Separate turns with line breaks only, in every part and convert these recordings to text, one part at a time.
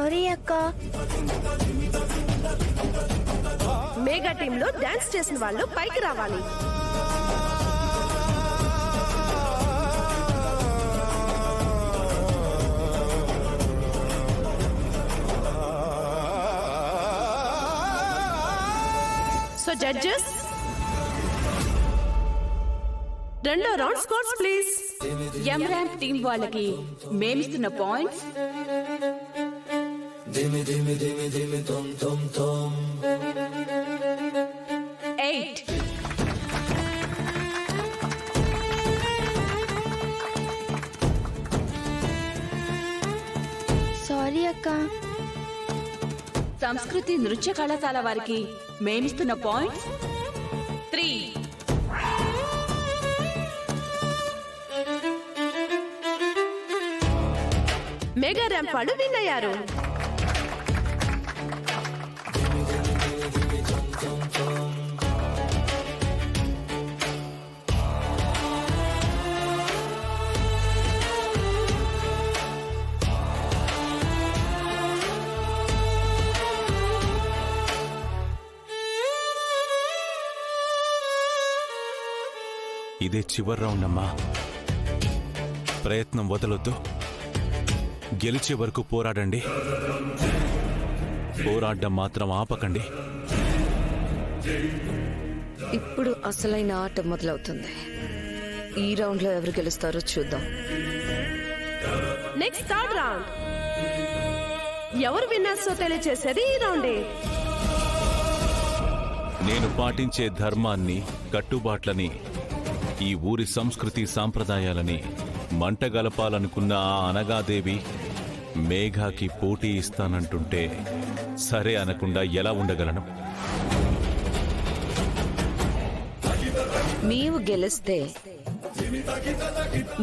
Sorry అక్క.
మేఘా టీంలో dance చేసిన వాళ్ళు పైకి రావాలి. సో జడ్జెస్, రెండో round scores please.
M ramp team వాళ్ళకి మేమిస్తున్న పాయింట్స్ 8.
సారీ అక్క.
సంస్కృతి నృత్య కళాశాల వారికి మేమిస్తున్న పాయింట్స్ 3.
మెగా ర్యాంప్ వాళ్ళు విన్ అయ్యారు.
ఇదే చివరి రౌండ్ అమ్మా. ప్రయత్నం వదలొద్దు. గెలిచే వరకు పోరాడండి. పోరాడడం మాత్రం ఆపకండి.
ఇప్పుడు అసలైన ఆట మొదలవుతుంది. ఈ రౌండ్ లో ఎవరు గెలుస్తారో చూద్దాం.
Next third round. ఎవరు విన్నర్స్ తెలియచేసేది ఈ రౌండే.
నేను పాటించే ధర్మాన్ని, కట్టుబాట్లని, ఈ ఊరి సంస్కృతి సాంప్రదాయాలని మంటగలపాలనుకున్న ఆ అనగాదేవి మేఘాకి పోటీ ఇస్తానంటుంటే సరే అనకుండా ఎలా ఉండగలను?
నీవు గెలిస్తే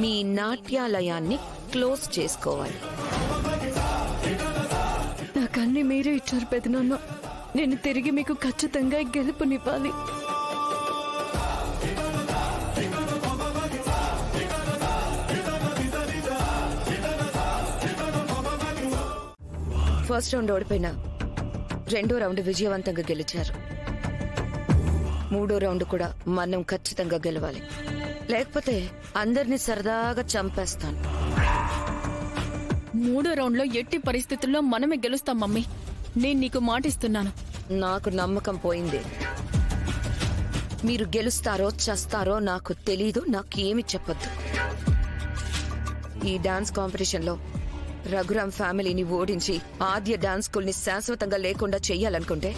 మీ నాట్యాలయాన్ని క్లోజ్ చేసుకోవాలి.
నాకన్నీ మీరే ఇచ్చారు పెదనాన్న. నేను తిరిగి మీకు ఖచ్చితంగా గెలుపునివ్వాలి.
ఫస్ట్ రౌండ్ ఓడిపోయినా రెండో రౌండ్ విజయవంతంగా గెలిచారు. మూడో రౌండ్ కూడా మనం ఖచ్చితంగా గెలవాలి. లేకపోతే అందరినీ సరదాగా చంపేస్తాను.
మూడో రౌండ్ లో ఎట్టి పరిస్థితుల్లో మనమే గెలుస్తాం మమ్మీ. నేను నీకు మాటిస్తున్నాను.
నాకు నమ్మకం పోయింది. మీరు గెలుస్తారో చస్తారో నాకు తెలీదు. నాకేమి చెప్పొద్దు. ఈ డాన్స్ కాంపిటీషన్ లో రఘురామ్ ఫ్యామిలీని ఓడించి ఆద్య డాన్స్ స్కూల్ ని శాశ్వతంగా లేకుండా చెయ్యాలనుకుంటే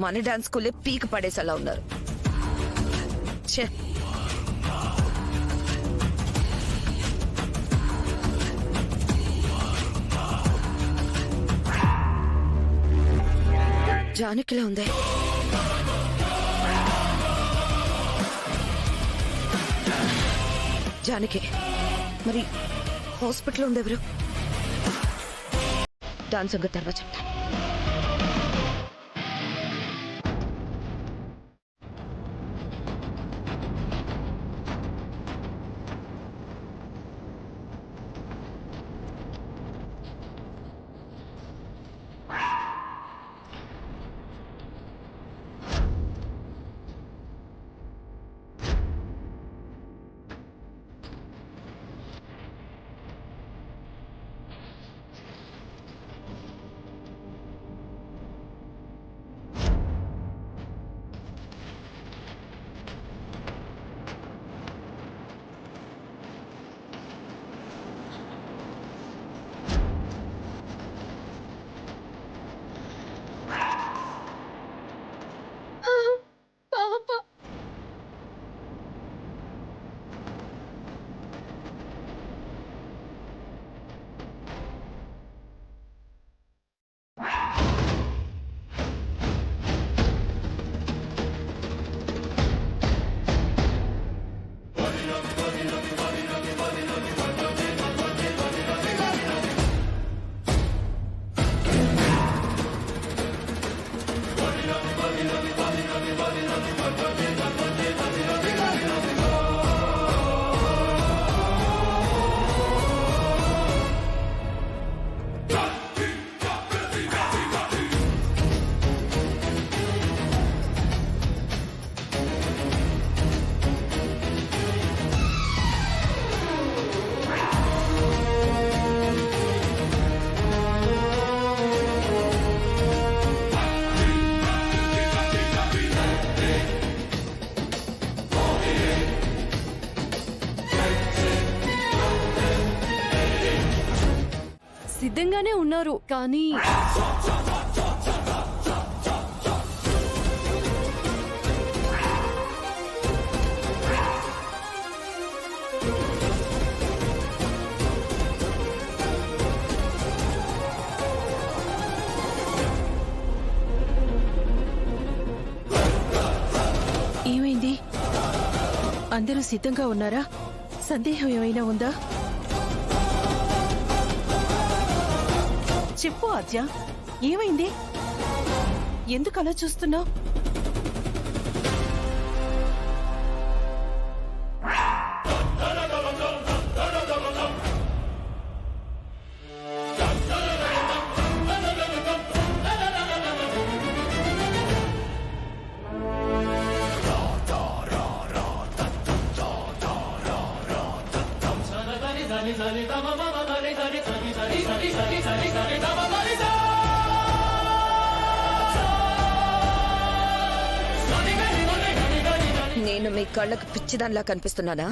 మన డాన్స్ స్కూల్లే పీక పడేసేలా ఉన్నారు. జానకిలా ఉందే. జానకి మరి హాస్పిటల్ ఉందెవరు? డాన్స్ సంగతి తర్వాత చెప్తా.
సిద్ధంగానే ఉన్నారు కానీ
ఏమైంది? అందరూ సిద్ధంగా ఉన్నారా? సందేహం ఏమైనా ఉందా? చెప్పు ఆద్య, ఏమైంది? ఎందుకు అలా చూస్తున్నావు?
నేను మీ కళ్ళకు పిచ్చిదానిలా కనిపిస్తున్నానా?